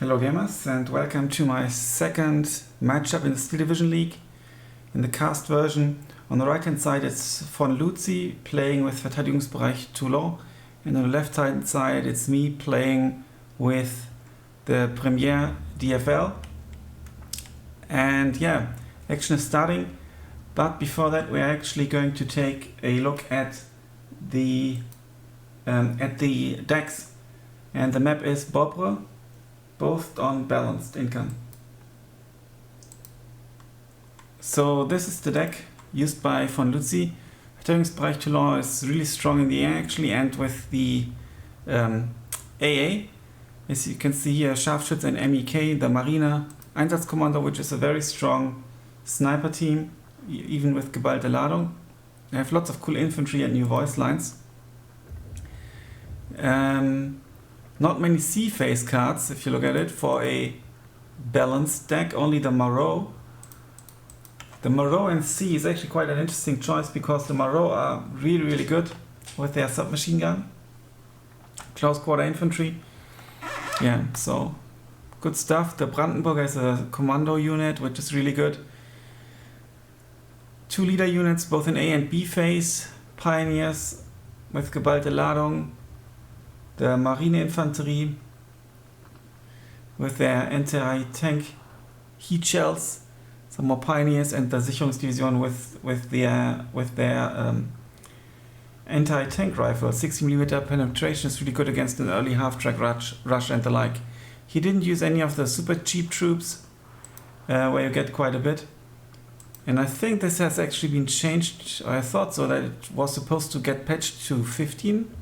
Hello gamers and welcome to my second matchup in the Steel Division League in the cast version. On the right hand side it's von Luzi playing with Verteidigungsbereich Toulon, and on the left hand side it's me playing with the Premier DFL. And yeah, action is starting, but before that we're actually going to take a look at the decks, and the map is Bobr, both on balanced income. So this is the deck used by von Luzi. Verteidigungsbereich Toulon is really strong in the air actually, and with the AA, as you can see here, Scharfschütze and MEK, the Marine Einsatzkommando, which is a very strong sniper team, even with geballte Ladung. They have lots of cool infantry and new voice lines. Not many C-phase cards, if you look at it, for a balanced deck, only the Marot. The Marot in C is actually quite an interesting choice because the Marot are really good with their submachine gun, close quarter infantry. Yeah, so good stuff. The Brandenburger is a commando unit, which is really good. Two leader units, both in A and B phase. Pioneers with geballte Ladung. The Marineinfanterie with their anti-tank heat shells, some more pioneers, and the Sicherungsdivision with their anti-tank rifle. 60mm penetration is really good against an early half-track rush and the like. He didn't use any of the super cheap troops, where you get quite a bit. And I think this has actually been changed. I thought so, that it was supposed to get patched to 15.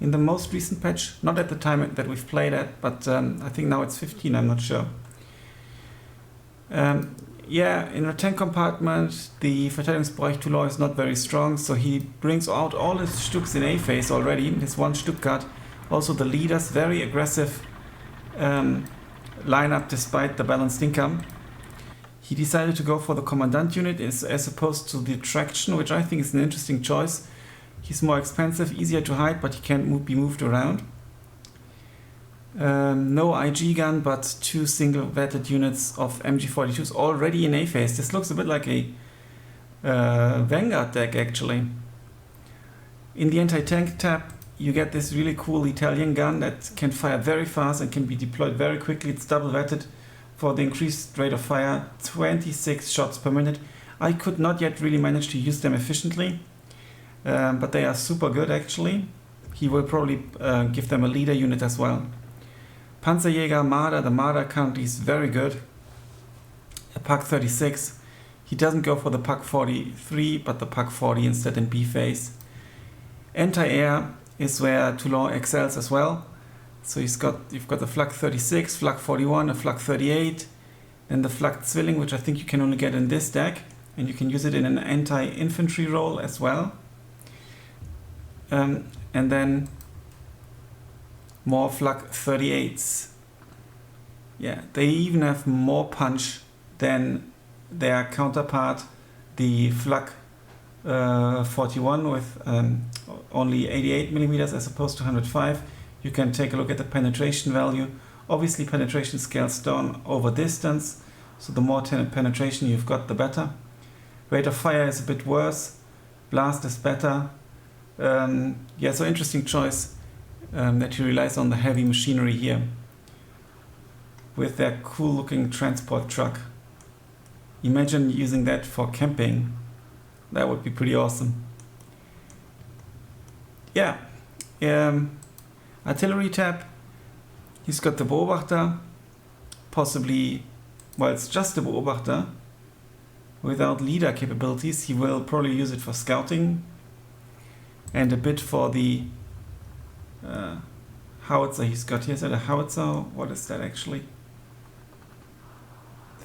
In the most recent patch, not at the time that we've played at, but I think now it's 15, I'm not sure. Yeah, in the tank compartment, the Verteidigungsbereich Toulon is not very strong, so he brings out all his Stuks in A phase already, his one Stuttgart. Also the leaders, very aggressive lineup despite the balanced income. He decided to go for the Commandant unit as opposed to the Traction, which I think is an interesting choice. He's more expensive, easier to hide, but he can't be moved around. No IG gun, but two single vetted units of MG42s already in A phase. This looks a bit like a Vanguard deck actually. In the anti-tank tab, you get this really cool Italian gun that can fire very fast and can be deployed very quickly. It's double vetted for the increased rate of fire, 26 shots per minute. I could not yet really manage to use them efficiently. But they are super good actually. He will probably give them a leader unit as well. Panzerjäger Marder, the Marder currently is very good. A Pak 36. He doesn't go for the Pak 43, but the Pak 40 instead in B phase. Anti-air is where Toulon excels as well. So you've got the Flak 36, Flak 41, a Flak 38, and the Flak Zwilling, which I think you can only get in this deck, and you can use it in an anti-infantry role as well. And then more Flak 38s. Yeah, they even have more punch than their counterpart, the Flak 41 with only 88mm as opposed to 105. You can take a look at the penetration value. Obviously penetration scales down over distance, so the more penetration you've got, the better. Rate of fire is a bit worse. Blast is better. Yeah, so interesting choice that he relies on the heavy machinery here with their cool looking transport truck. Imagine using that for camping. That would be pretty awesome. Yeah, artillery tab. He's got the Beobachter, possibly, well, it's just the Beobachter without leader capabilities. He will probably use it for scouting and a bit for the howitzer he's got here. Is that a howitzer? What is that actually?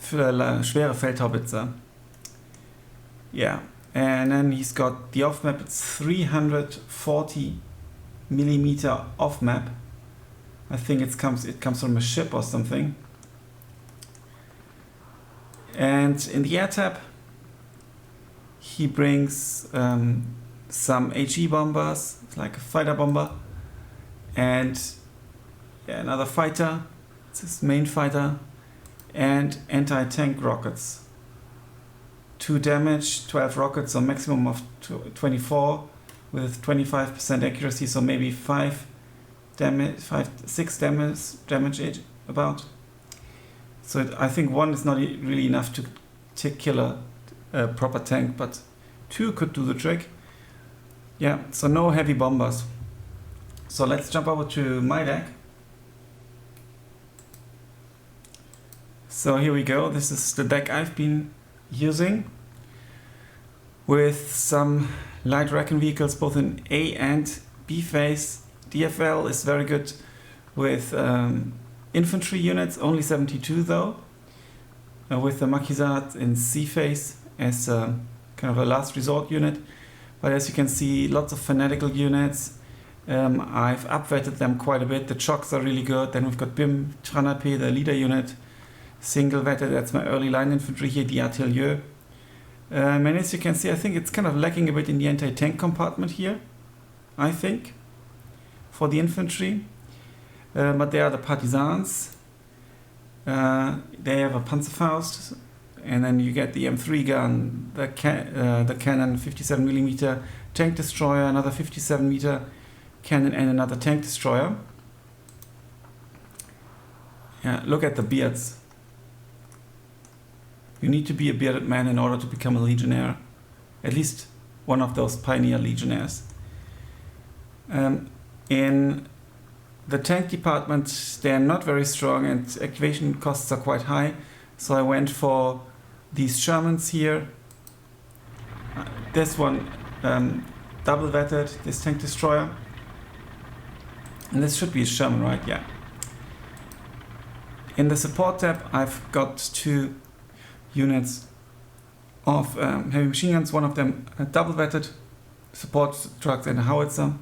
Schwere Feldhaubitzer. Yeah, and then he's got the off-map. It's 340mm off-map. I think it comes from a ship or something. And in the air tab, he brings some HE bombers, like a fighter bomber, and another fighter, It's his main fighter. And anti-tank rockets. 2 damage, 12 rockets, so maximum of 24 with 25% accuracy, so maybe 6 damage each, about. So I think 1 is not really enough to kill a proper tank, but 2 could do the trick. Yeah, so no heavy bombers. So let's jump over to my deck. So here we go. This is the deck I've been using with some light recon vehicles both in A and B phase. DFL is very good with infantry units, only 72 though, with the Maquisard in C phase as kind of a last resort unit. But as you can see, lots of fanatical units. I've upvetted them quite a bit. The chocks are really good. Then we've got BIM Tranapé, the leader unit. Single vetted, that's my early line infantry here, the Atelier. And as you can see, I think it's kind of lacking a bit in the anti-tank compartment here, I think, for the infantry. But they are the Partisans. They have a Panzerfaust, and then you get the M3 gun, the cannon 57mm tank destroyer, another 57mm cannon, and another tank destroyer. Yeah, look at the beards. You need to be a bearded man in order to become a legionnaire. At least one of those pioneer legionnaires. In the tank department, they are not very strong and activation costs are quite high. So I went for these Shermans here. This one double vetted, this tank destroyer. And this should be a Sherman, right? Yeah. In the support tab, I've got 2 units of heavy machine guns, one of them double vetted, support trucks and a howitzer.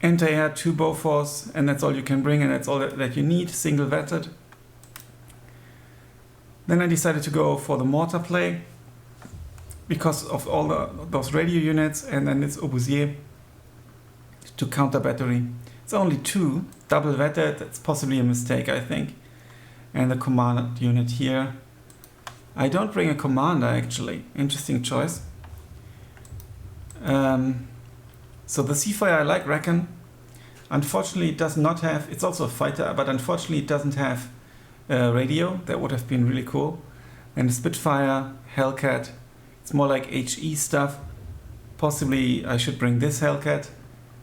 Anti-air, 2 Bofors, and that's all you can bring, and that's all that you need, single vetted. Then I decided to go for the mortar play because of all those radio units, and then it's Obusier to counter battery. It's only 2 double vetted, that's possibly a mistake, I think. And the command unit here. I don't bring a commander actually. Interesting choice. So the Seafire I like Recon. Unfortunately it does not have, it's also a fighter, but unfortunately it doesn't have radio. That would have been really cool. And the Spitfire, Hellcat, it's more like HE stuff. Possibly I should bring this Hellcat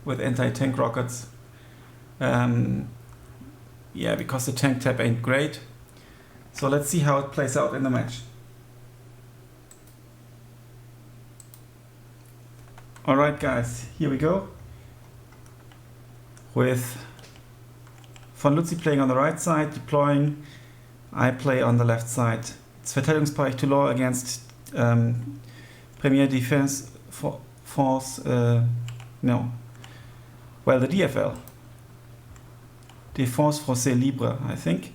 with anti-tank rockets. Yeah, because the tank tab ain't great. So let's see how it plays out in the match. Alright guys, here we go. With Von Lutzi playing on the right side, deploying. I play on the left side. It's Verteidigungsbereich Toulon against Premier Defense Force, no. Well, the DFL. Défense Français Libre, I think.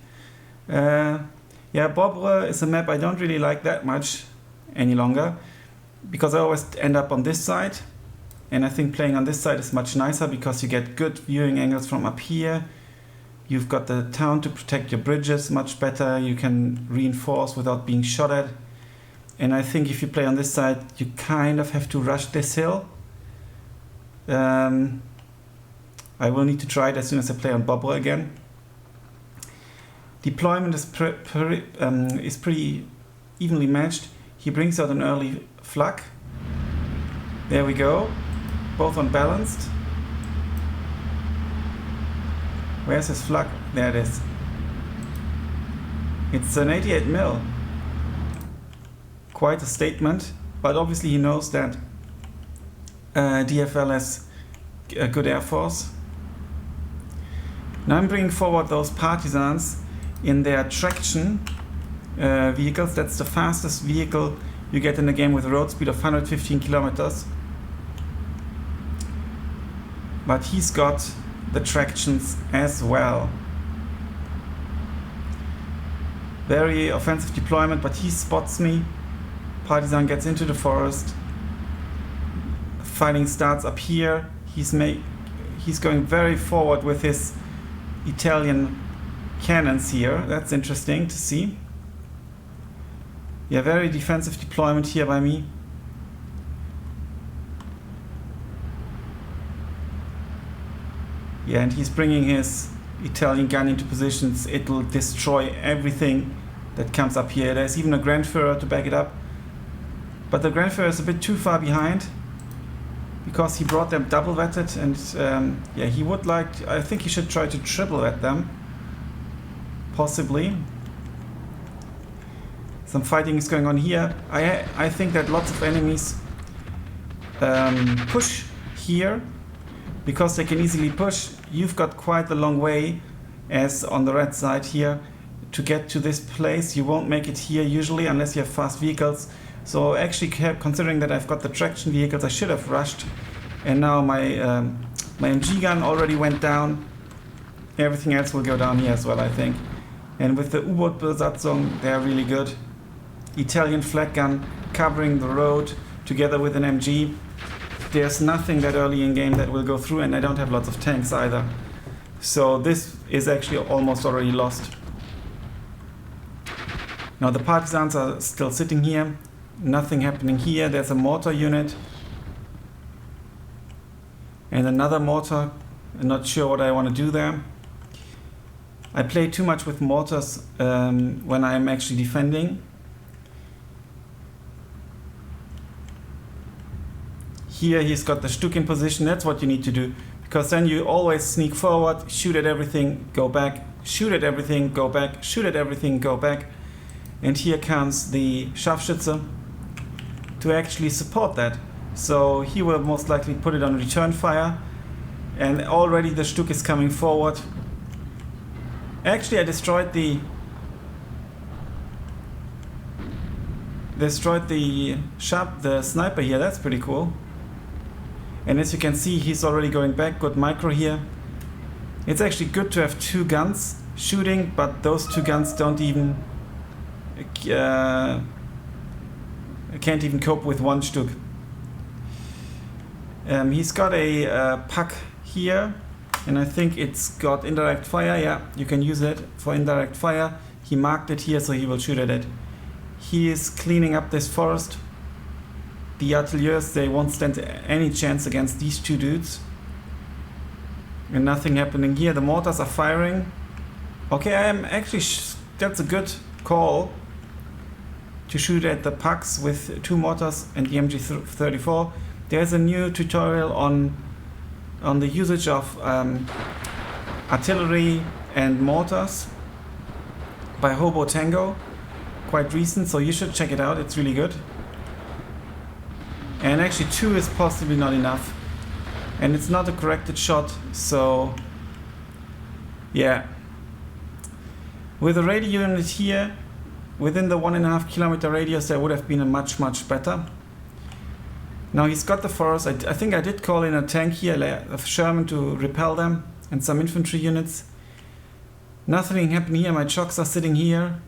Yeah, Bobr is a map I don't really like that much any longer, because I always end up on this side, and I think playing on this side is much nicer because you get good viewing angles from up here. You've got the town to protect your bridges much better, you can reinforce without being shot at. And I think if you play on this side, you kind of have to rush this hill. I will need to try it as soon as I play on Bobr again. Deployment is pretty evenly matched. He brings out an early flak. There we go. Both unbalanced. Where's his flak? There it is. It's an 88 mil. Quite a statement, but obviously he knows that DFL has a good air force. Now I'm bringing forward those Partisans in their traction vehicles. That's the fastest vehicle you get in the game with a road speed of 115 kilometers. But he's got the tractions as well. Very offensive deployment, but he spots me. Partisan gets into the forest. Fighting starts up here. He's going very forward with his Italian cannons here. That's interesting to see. Yeah, very defensive deployment here by me. Yeah, and he's bringing his Italian gun into positions. It'll destroy everything that comes up here. There's even a Grandführer to back it up. But the Grandführer is a bit too far behind because he brought them double vetted, and yeah, he would like, I think he should try to triple vet them. Possibly. Some fighting is going on here. I think that lots of enemies push here because they can easily push. You've got quite a long way, as on the red side here, to get to this place. You won't make it here usually unless you have fast vehicles. So actually, considering that I've got the traction vehicles, I should have rushed. And now my my MG gun already went down. Everything else will go down here as well, I think. And with the U-Boot Besatzung, they're really good. Italian flag gun covering the road together with an MG. There's nothing that early in game that will go through, and I don't have lots of tanks either. So this is actually almost already lost. Now the partisans are still sitting here. Nothing happening here. There's a mortar unit. And another mortar. I'm not sure what I want to do there. I play too much with mortars when I'm actually defending. Here he's got the Stück in position. That's what you need to do, because then you always sneak forward, shoot at everything, go back, shoot at everything, go back, shoot at everything, go back. And here comes the Scharfschütze to actually support that. So he will most likely put it on return fire, and already the Stück is coming forward. Actually, I destroyed the sniper here. That's pretty cool. And as you can see, he's already going back. Good micro here. It's actually good to have two guns shooting, but those two guns don't even can't even cope with one Stück. He's got a pack here, and I think it's got indirect fire. Yeah, you can use it for indirect fire. He marked it here, so he will shoot at it. He is cleaning up this forest. The artilleers, they won't stand any chance against these two dudes. And nothing happening here. The mortars are firing. Okay, I am actually, that's a good call to shoot at the pucks with two mortars and the MG34. There's a new tutorial on the usage of artillery and mortars by Hobo Tango. Quite recent, so you should check it out. It's really good. And actually 2 is possibly not enough. And it's not a corrected shot, so yeah. With a radio unit here, within the 1.5 kilometer radius, there would have been a much better. Now he's got the forest. I think I did call in a tank here, a Sherman, to repel them, and some infantry units. Nothing happened here. My chocks are sitting here.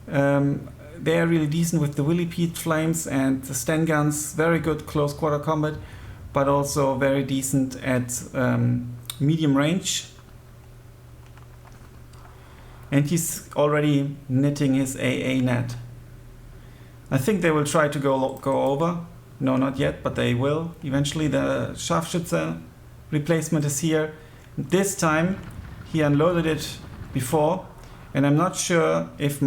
They are really decent with the Willipede flames and the Sten guns. Very good close quarter combat, but also very decent at medium range. And he's already knitting his AA net. I think they will try to go over. No, not yet, but they will. Eventually the Scharfschütze replacement is here. This time he unloaded it before, and I'm not sure if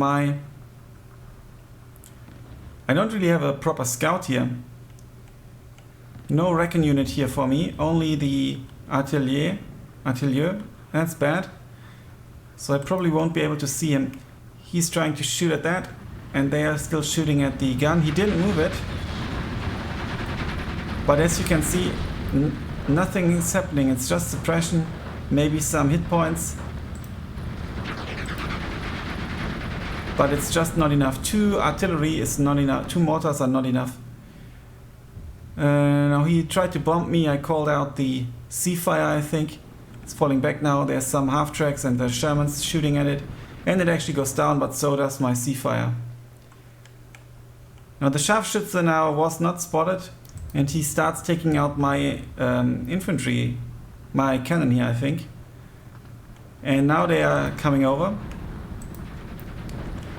I don't really have a proper scout here. No recon unit here for me, only the artillery. That's bad. So I probably won't be able to see him. He's trying to shoot at that, and they are still shooting at the gun. He didn't move it. But as you can see, nothing is happening. It's just suppression, maybe some hit points. But it's just not enough. 2 artillery is not enough. 2 mortars are not enough. Now he tried to bomb me. I called out the C-fire, I think. It's falling back now. There's some half-tracks and the Shermans shooting at it. And it actually goes down, but so does my C-fire. Now the Scharfschütze now was not spotted. And he starts taking out my infantry. My cannon here, I think. And now they are coming over.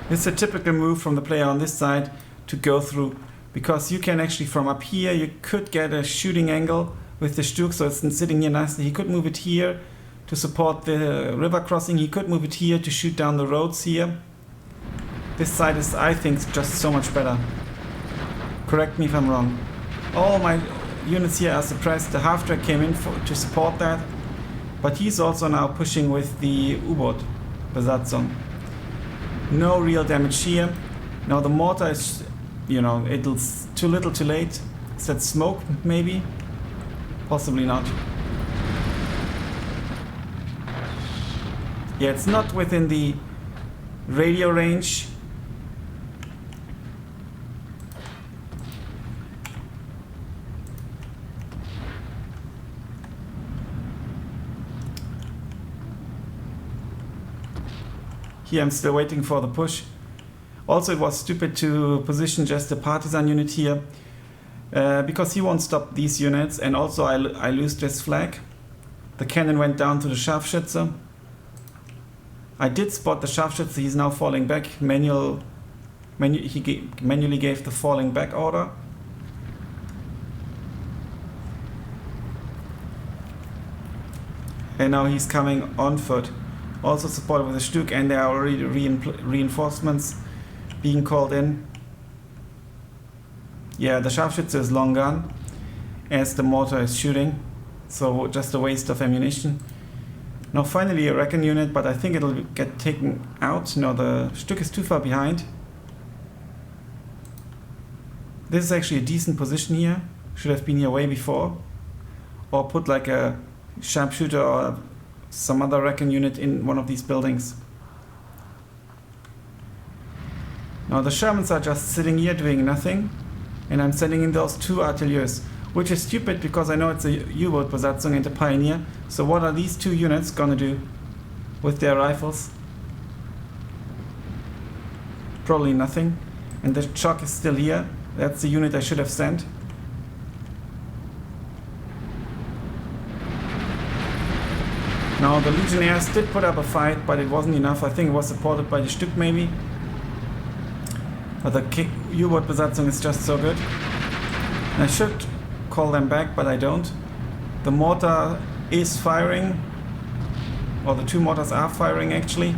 This is a typical move from the player on this side to go through, because you can actually from up here, you could get a shooting angle with the Stuk, so it's sitting here nicely. He could move it here to support the river crossing. He could move it here to shoot down the roads here. This side is, I think, just so much better. Correct me if I'm wrong. All my units here are suppressed. The half-track came in to support that. But he's also now pushing with the U-boat Besatzung. No real damage here. Now the mortar is, you know, it's too little too late. Is that smoke, maybe? Possibly not. Yeah, it's not within the radio range. Here I'm still waiting for the push. Also, it was stupid to position just a partisan unit here, because he won't stop these units, and also I lose this flag. The cannon went down to the Scharfschütze. I did spot the Scharfschütze, he's now falling back. He manually gave the falling back order. And now he's coming on foot. Also supported with a Stuk, and there are already reinforcements being called in. Yeah, the Scharfschütze is long gone as the mortar is shooting, so just a waste of ammunition. Now finally a Recon unit, but I think it'll get taken out. No, the Stuk is too far behind. This is actually a decent position here. Should have been here way before. Or put like a sharpshooter or some other Recon unit in one of these buildings. Now the Shermans are just sitting here doing nothing, and I'm sending in those two artilleers, which is stupid because I know it's a U-boat Besatzung and a Pioneer. So what are these two units gonna do with their rifles? Probably nothing. And the Chock is still here. That's the unit I should have sent. Now the Legionnaires did put up a fight, but it wasn't enough. I think it was supported by the Stuk maybe. But the U-boat Besatzung is just so good. I should call them back, but I don't. The mortar is firing, or the two mortars are firing actually.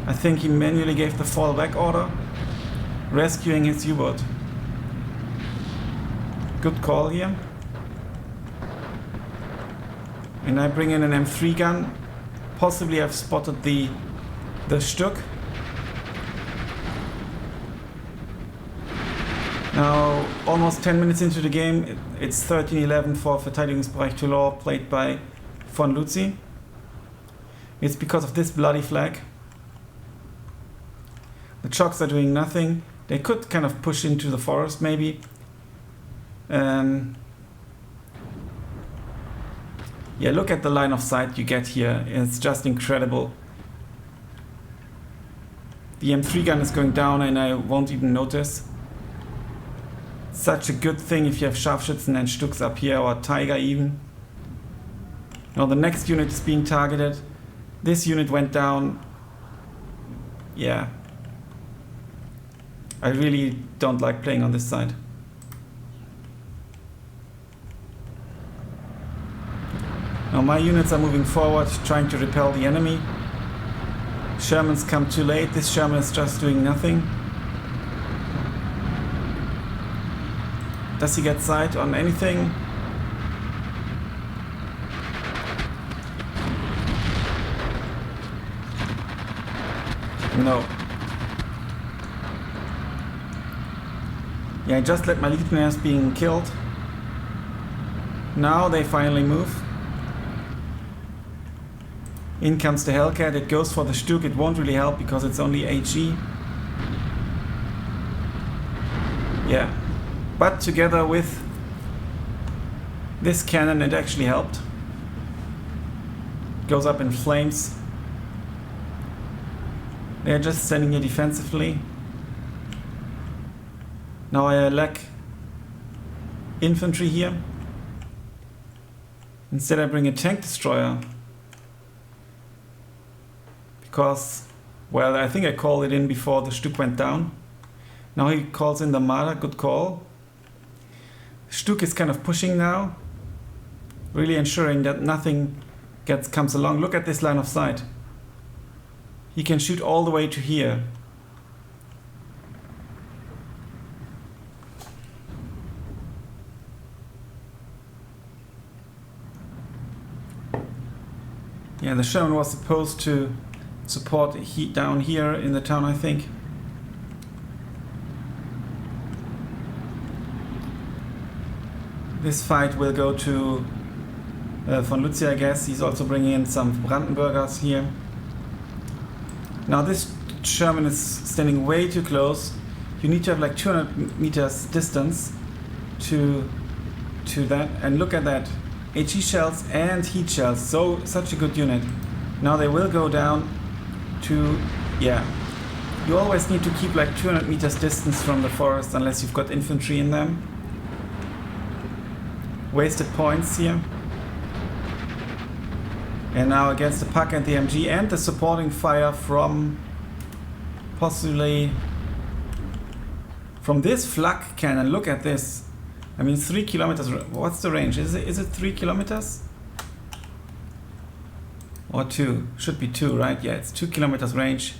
I think he manually gave the fall back order, rescuing his U-boat. Good call here. And I bring in an M3 gun. Possibly I've spotted the Stuk. Now, almost 10 minutes into the game, it's 13-11 for Verteidigungsbereich Toulon, played by von Luzi. It's because of this bloody flag. The Chocks are doing nothing. They could kind of push into the forest maybe. Yeah, look at the line of sight you get here. It's just incredible. The M3 gun is going down and I won't even notice. Such a good thing if you have Scharfschützen and Stuks up here, or Tiger even. Now the next unit is being targeted. This unit went down. Yeah. I really don't like playing on this side. Now my units are moving forward, trying to repel the enemy. Shermans come too late. This Sherman is just doing nothing. Does he get sight on anything? No. Yeah, I just let my Legionnaires being killed. Now they finally move. In comes the Hellcat, it goes for the Stuk. It won't really help because it's only HE. Yeah. But together with this cannon, it actually helped. Goes up in flames. They're just standing here defensively. Now I lack infantry here. Instead I bring a tank destroyer. because, well, I think I called it in before the Stück went down. Now he calls in the Marder, good call. Stück is kind of pushing now, really ensuring that nothing comes along. Look at this line of sight. He can shoot all the way to here. Yeah, the Sherman was supposed to support down here in the town, I think. This fight will go to von Lützi, I guess. He's also bringing in some Brandenburgers here. Now this Sherman is standing way too close. You need to have like 200 meters distance to that. And look at that. HE shells and heat shells. Such a good unit. Now they will go down to, yeah. You always need to keep like 200 meters distance from the forest unless you've got infantry in them. Wasted points here. And now against the PaK and the MG and the supporting fire from possibly from this flak cannon. Look at this. I mean, 3 kilometers. What's the range? Is it 3 kilometers? Or 2? Should be 2, right? Yeah, it's 2 kilometers range.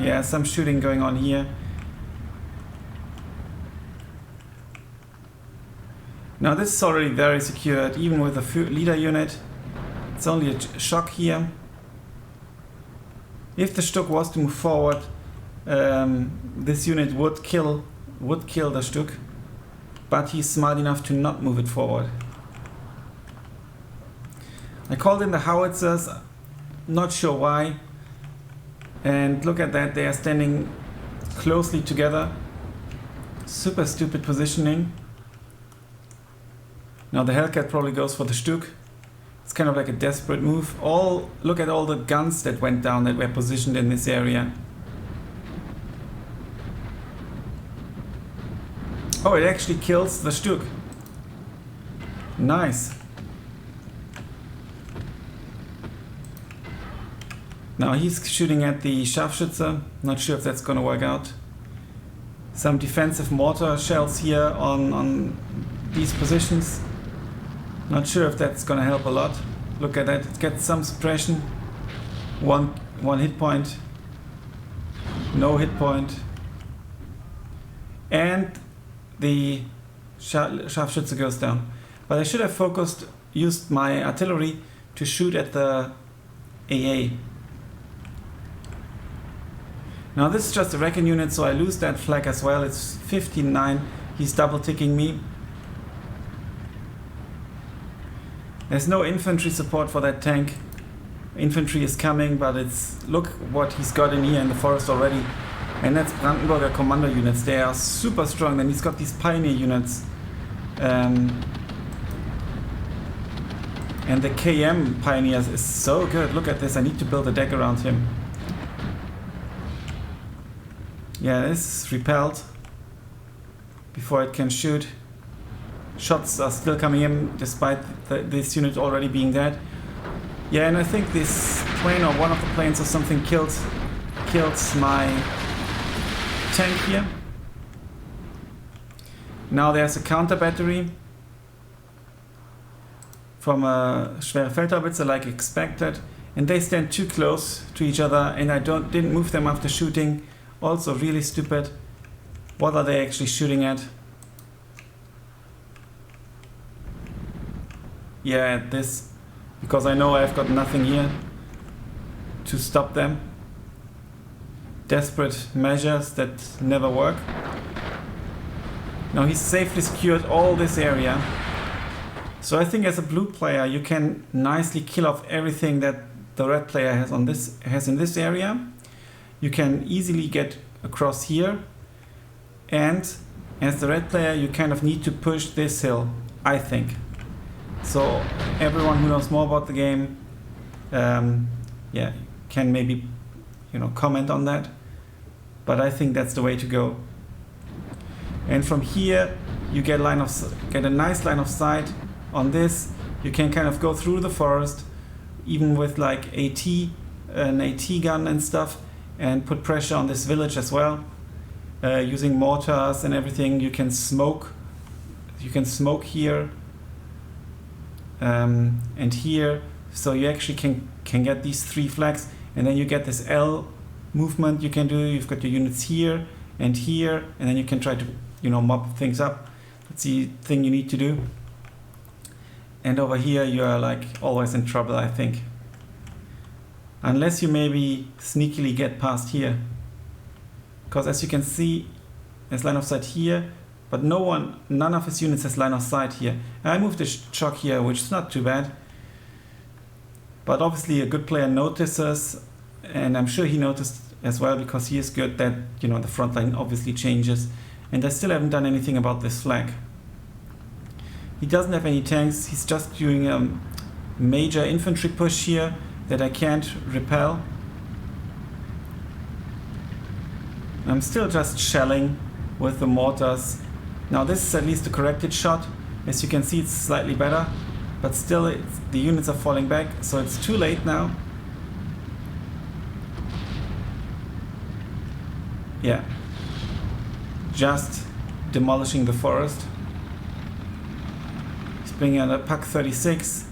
Yeah, some shooting going on here. Now this is already very secured, even with the leader unit. It's only a shock here. If the Stück was to move forward, this unit would kill the Stück, but he's smart enough to not move it forward. I called in the howitzers, not sure why. And look at that, they are standing closely together. Super stupid positioning. Now the Hellcat probably goes for the Stück. It's kind of like a desperate move. Look at all the guns that went down that were positioned in this area. Oh, it actually kills the Stück. Nice. Now he's shooting at the Scharfschütze. Not sure if that's going to work out. Some defensive mortar shells here on these positions. Not sure if that's going to help a lot. Look at that. It gets some suppression. One hit point. No hit point. And the Scharfschütze goes down. But I should have used my artillery to shoot at the AA. Now this is just a Recon unit, so I lose that flag as well. It's 15-9. He's double ticking me. There's no infantry support for that tank. Infantry is coming, but look what he's got in here in the forest already. And that's Brandenburger commando units. They are super strong. Then he's got these pioneer units. And the KM pioneers is so good. Look at this. I need to build a deck around him. Yeah, this is repelled before it can shoot. Shots are still coming in despite this unit already being dead. Yeah, and I think this plane or one of the planes or something kills my tank here. Now there's a counter battery from a Schwere Feldhaubitze like expected, and they stand too close to each other, and I didn't move them after shooting. Also really stupid. What are they actually shooting at? Yeah, at this. Because I know I've got nothing here to stop them. Desperate measures that never work. Now he's safely secured all this area. So I think as a blue player you can nicely kill off everything that the red player has in this area. You can easily get across here, and as the red player you kind of need to push this hill, I think. So everyone who knows more about the game yeah, can maybe comment on that, but I think that's the way to go. And from here you get a nice line of sight on this. You can kind of go through the forest, even with like an AT gun and stuff, and put pressure on this village as well. Using mortars and everything, you can smoke. You can smoke here and here. So you actually can get these 3 flags, and then you get this L movement you can do. You've got your units here, and then you can try to, mop things up. That's the thing you need to do. And over here you are like always in trouble, I think. Unless you maybe sneakily get past here. Because as you can see, there's line of sight here, but none of his units has line of sight here. I moved the chock here, which is not too bad. But obviously a good player notices, and I'm sure he noticed as well, because he is good that, the front line obviously changes. And I still haven't done anything about this flag. He doesn't have any tanks, he's just doing a major infantry push here that I can't repel. I'm still just shelling with the mortars. Now this is at least a corrected shot. As you can see, it's slightly better, but still the units are falling back, so it's too late now. Yeah, just demolishing the forest. He's bringing out a Pak 36.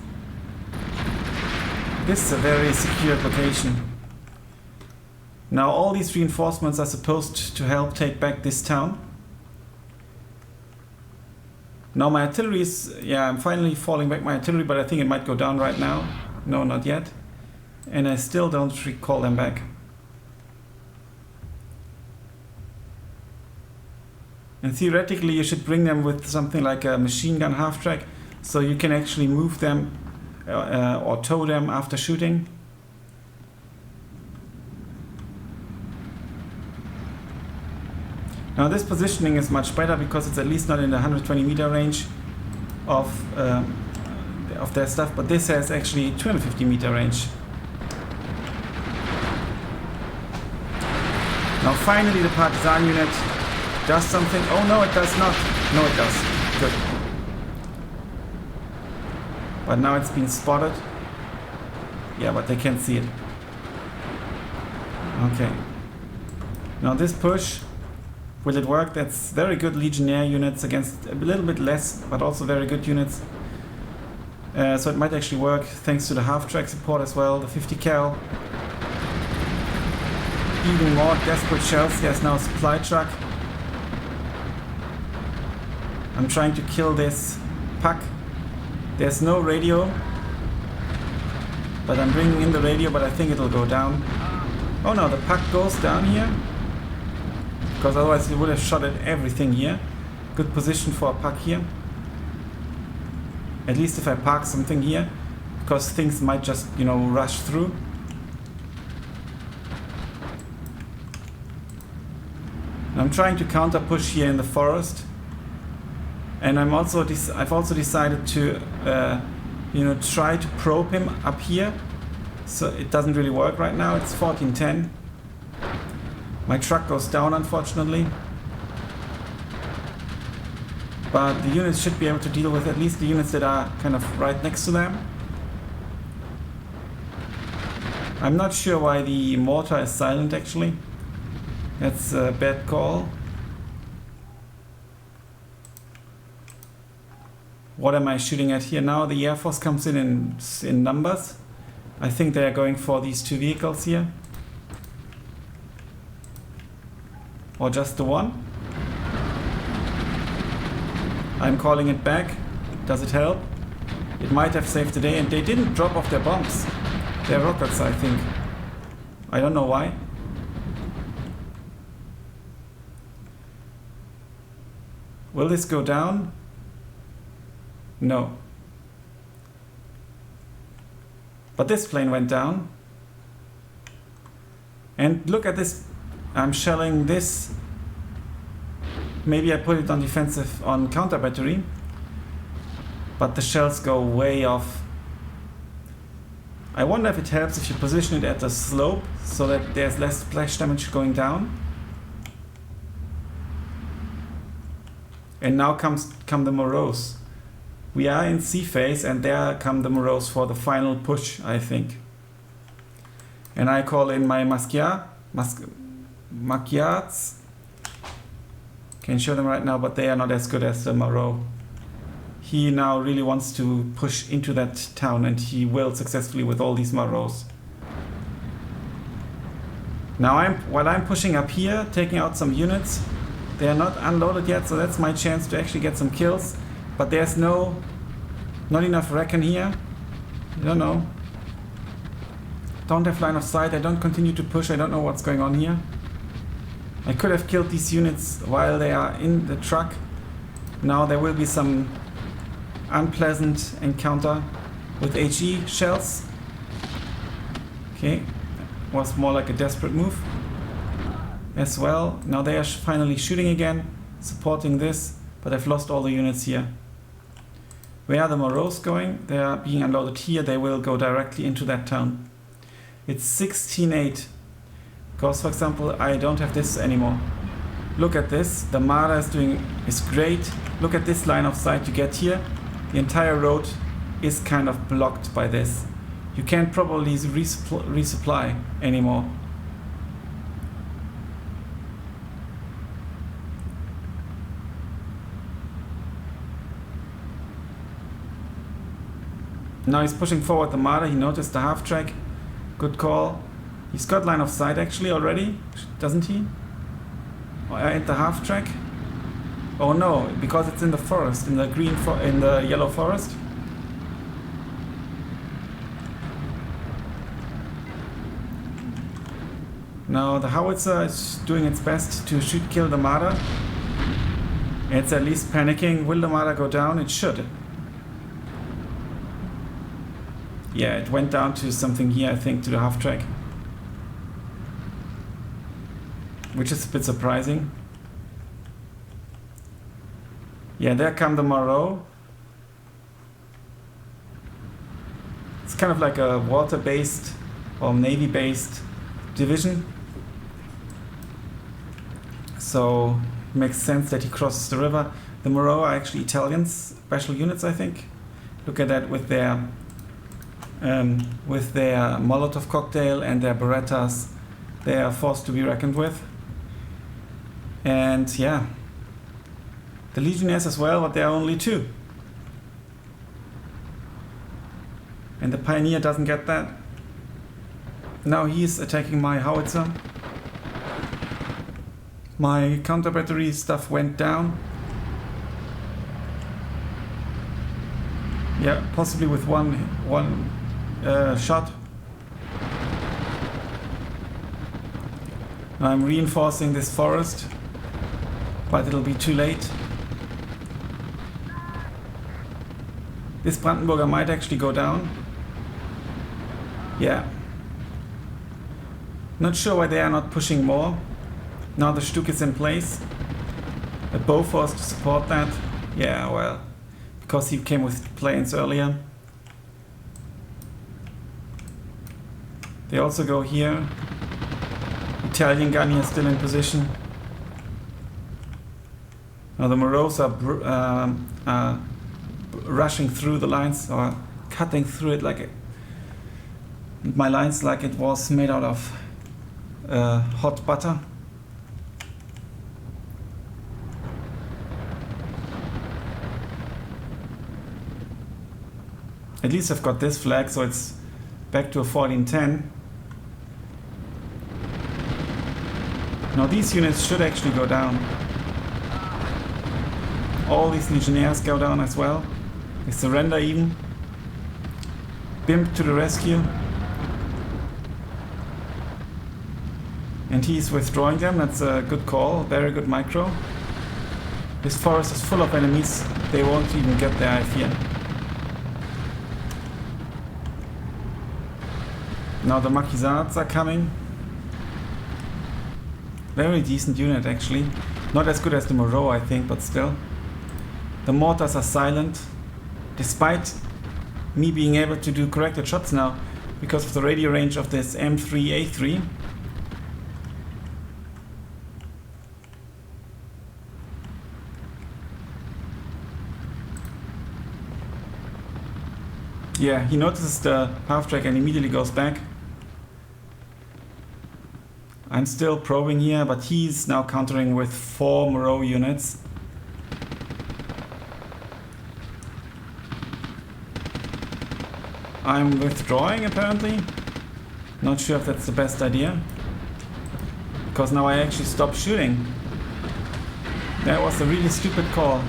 This is a very secured location. Now all these reinforcements are supposed to help take back this town. Now my artillery is, I'm finally falling back my artillery, but I think it might go down right now. No, not yet. And I still don't recall them back. And theoretically you should bring them with something like a machine gun half-track, so you can actually move them or tow them after shooting. Now this positioning is much better because it's at least not in the 120 meter range of their stuff, but this has actually 250 meter range. Now finally the partisan unit does something. Oh no, it does not. No, it does. Good. But now it's been spotted. Yeah, but they can't see it. Okay. Now this push, will it work? That's very good Legionnaire units against a little bit less, but also very good units. So it might actually work thanks to the half-track support as well, the 50 cal. Even more desperate shells. There's now a supply truck. I'm trying to kill this Pak. There's no radio, but I'm bringing in the radio, but I think it'll go down. Oh no, the Pak goes down here, because otherwise it would have shot at everything here. Good position for a Pak here. At least if I park something here, because things might just, rush through. I'm trying to counter push here in the forest. And I've also decided to, try to probe him up here. So it doesn't really work right now. It's 1410. My truck goes down, unfortunately. But the units should be able to deal with at least the units that are kind of right next to them. I'm not sure why the mortar is silent, actually. That's a bad call. What am I shooting at here now? The Air Force comes in numbers. I think they are going for these 2 vehicles here. Or just the one. I'm calling it back. Does it help? It might have saved the day, and they didn't drop off their bombs. Their rockets, I think. I don't know why. Will this go down? No. But this plane went down. And look at this. I'm shelling this. Maybe I put it on defensive, on counter battery. But the shells go way off. I wonder if it helps if you position it at the slope so that there's less splash damage going down. And now come the Moros. We are in C phase, and there come the Moros for the final push, I think. And I call in my Maquiards. Can't show them right now, but they are not as good as the Moreau. He now really wants to push into that town, and he will successfully with all these Moreaus. Now while I'm pushing up here, taking out some units, they are not unloaded yet, so that's my chance to actually get some kills. But there's not enough Recon here. I don't know. Don't have line of sight. I don't continue to push. I don't know what's going on here. I could have killed these units while they are in the truck. Now there will be some unpleasant encounter with HE shells. Okay, was more like a desperate move as well. Now they are finally shooting again, supporting this, but I've lost all the units here. Where are the Moreaus going? They are being unloaded here. They will go directly into that town. It's 16-8. Because, for example, I don't have this anymore. Look at this. The Marder is great. Look at this line of sight you get here. The entire road is kind of blocked by this. You can't probably resupply anymore. Now he's pushing forward the Marder. He noticed the half track. Good call. He's got line of sight actually already, doesn't he? At the half track. Oh no, because it's in the forest, in the yellow forest. Now the howitzer is doing its best to kill the Marder. It's at least panicking. Will the Marder go down? It should. Yeah, it went down to something here, I think, to the half track. Which is a bit surprising. Yeah, there come the Moreau. It's kind of like a water-based or Navy-based division. So it makes sense that he crosses the river. The Moreau are actually Italians, special units, I think. Look at that with their Molotov cocktail and their Berettas. They are forced to be reckoned with. And yeah, the Legionnaires as well, but there are only 2. And the Pioneer doesn't get that. Now he's attacking my howitzer. My counter battery stuff went down. Yeah, possibly with one shot. Now I'm reinforcing this forest, but it'll be too late. This Brandenburger might actually go down. Yeah. Not sure why they are not pushing more. Now the Stuck is in place. A Bofors to support that. Yeah, well, because he came with planes earlier. They also go here. Italian gun here still in position. Now the Moreaus are rushing through the lines, or cutting through it like my lines like it was made out of hot butter. At least I've got this flag, so it's back to a 1410. Now these units should actually go down. All these Legionnaires go down as well. They surrender even. Bimp to the rescue. And he's withdrawing them. That's a good call. Very good micro. This forest is full of enemies. They won't even get there, I fear. Now the Maquisards are coming. Very decent unit actually. Not as good as the Moreau, I think, but still. The mortars are silent, despite me being able to do corrected shots now because of the radio range of this M3A3. Yeah, he notices the half-track and immediately goes back. I'm still probing here, but he's now countering with 4 Moreau units. I'm withdrawing apparently. Not sure if that's the best idea. Because now I actually stopped shooting. That was a really stupid call.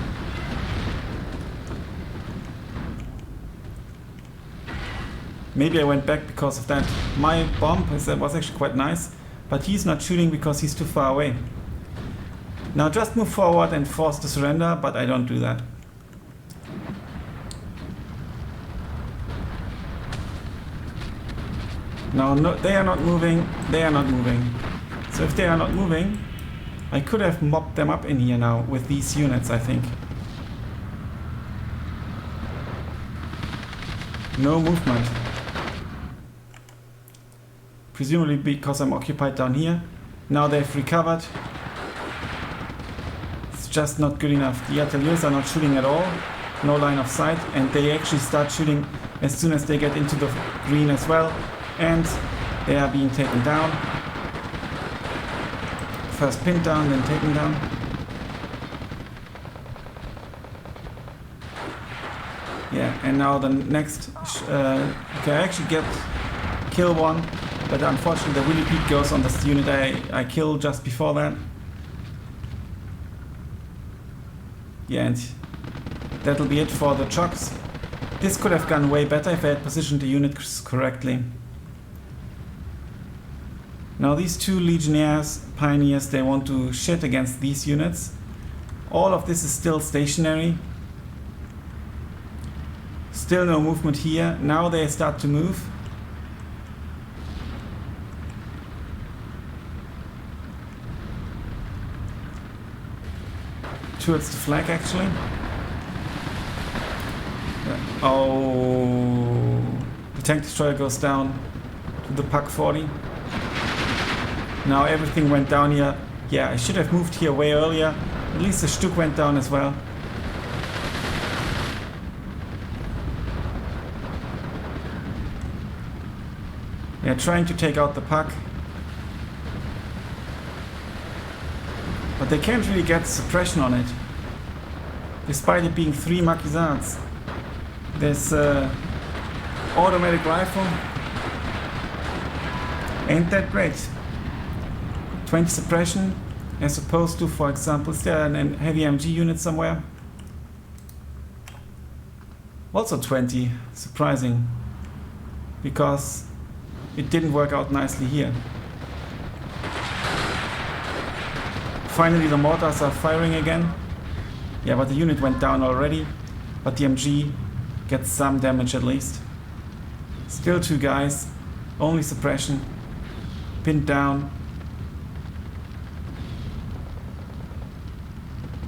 Maybe I went back because of that. My bomb was actually quite nice, but he's not shooting because he's too far away. Now just move forward and force the surrender, but I don't do that. Now no, they are not moving, they are not moving. So if they are not moving, I could have mopped them up in here now with these units, I think. No movement. Presumably because I'm occupied down here. Now they've recovered. It's just not good enough. The artilleers are not shooting at all. No line of sight. And they actually start shooting as soon as they get into the green as well. And they are being taken down. First pinned down, then taken down. Yeah, and now the next... okay, I actually get kill one. But unfortunately the Willy Pete goes on this unit I killed just before that. Yeah, and that'll be it for the trucks. This could have gone way better if I had positioned the units correctly. Now these two Legionnaires, Pioneers, they want to shit against these units. All of this is still stationary. Still no movement here. Now they start to move. Towards the flag actually. Oh, the tank destroyer goes down to the Pak 40. Now everything went down here. Yeah, I should have moved here way earlier. At least the Stuk went down as well. They're trying to take out the Pak. But they can't really get suppression on it. Despite it being 3 Maquisards. This automatic rifle ain't that great. 20 suppression as opposed to, for example, is there a heavy MG unit somewhere? Also 20, surprising. Because it didn't work out nicely here. Finally the mortars are firing again. Yeah, but the unit went down already. But the MG gets some damage at least. Still 2 guys. Only suppression. Pinned down.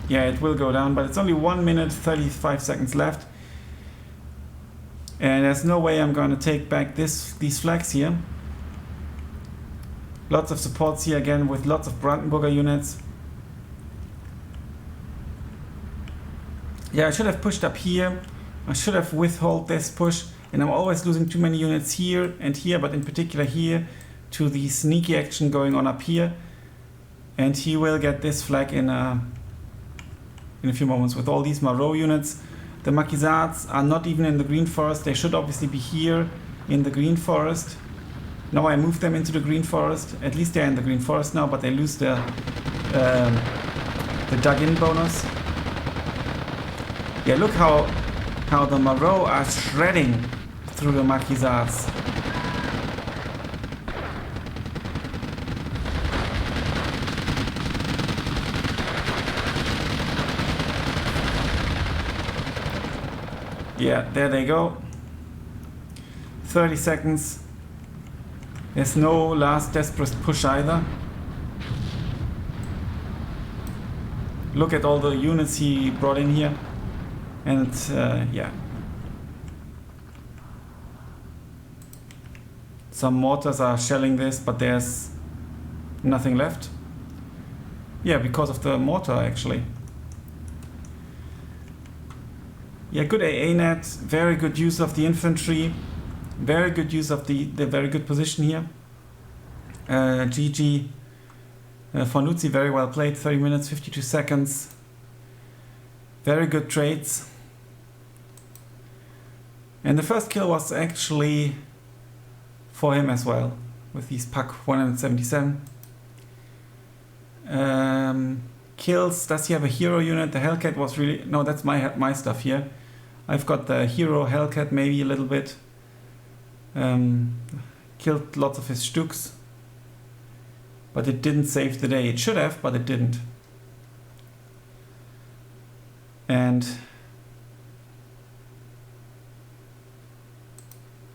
Yeah, it will go down, but it's only 1 minute 35 seconds left. And there's no way I'm going to take back these flags here. Lots of supports here again with lots of Brandenburger units. Yeah, I should have pushed up here. I should have withheld this push. And I'm always losing too many units here and here, but in particular here, to the sneaky action going on up here. And he will get this flag in a few moments with all these Moreau units. The Maquisards are not even in the green forest. They should obviously be here in the green forest. Now I move them into the green forest. At least they're in the green forest now, but they lose the dug-in bonus. Yeah, look how the Moreau are shredding through the Maquisards. Yeah, there they go. 30 seconds. There's no last desperate push either. Look at all the units he brought in here. And yeah. Some mortars are shelling this, but there's nothing left. Yeah, because of the mortar actually. Yeah, good AA net, very good use of the infantry, very good use of the very good position here. GG. Von Luzzi, very well played, 30 minutes, 52 seconds. Very good trades. And the first kill was actually for him as well, with these Pak 177. Kills, does he have a hero unit? The Hellcat was really, no, that's my stuff here. I've got the hero Hellcat maybe a little bit. Killed lots of his Stuks. But it didn't save the day. It should have, but it didn't. And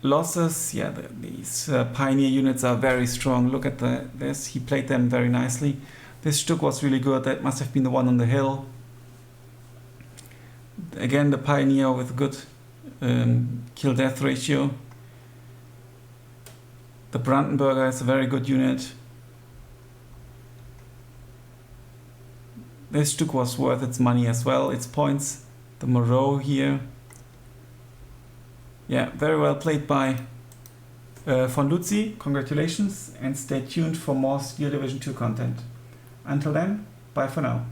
losses, yeah, these Pioneer units are very strong. Look at this, he played them very nicely. This Stuk was really good, that must have been the one on the hill. Again, the Pioneer with good kill-death ratio. The Brandenburger is a very good unit. This Stuk was worth its money as well, its points. The Moreau here. Yeah, very well played by Von Luzzi. Congratulations, and stay tuned for more Steel Division 2 content. Until then, bye for now.